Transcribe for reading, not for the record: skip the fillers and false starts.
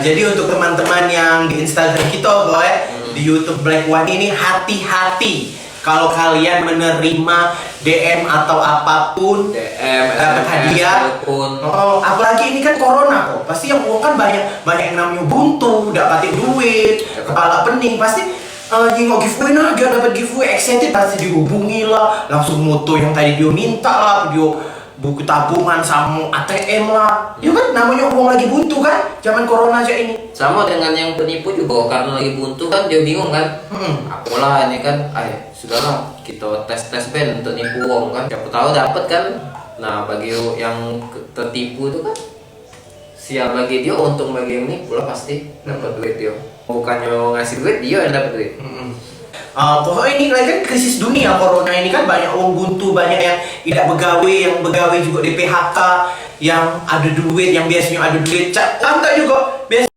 Jadi untuk teman-teman yang di Instagram kita, di YouTube Black One ini, hati-hati kalau kalian menerima DM atau apapun, dapat hadiah. Apalagi ini kan corona kok, pasti yang uang kan banyak yang namanya buntu, dapatin duit, kepala pening, pasti nyingok giveaway dapat giveaway excited, pasti dihubungi lah, langsung moto yang tadi dia minta lah, video buku tabungan sama ATM lah. Ya kan namanya uang lagi buntu kan, zaman corona aja ini. Sama dengan yang penipu juga, karena lagi buntu kan dia bingung kan. Apalah ini kan, sudahlah kita tes Ben untuk nipu uang kan. Siapa tahu dapat kan. Nah bagi yang tertipu itu kan, sial bagi dia, untung bagi yang nipu lah, pasti dapat duit dia. Bukannya ngasih duit, dia yang dapat duit. Pokoknya ini lagi kan krisis dunia corona ini kan, banyak uang buntu, banyak yang tidak begawe, yang begawe juga di PHK, yang ada duit, yang biasanya ada duit, juga biasanya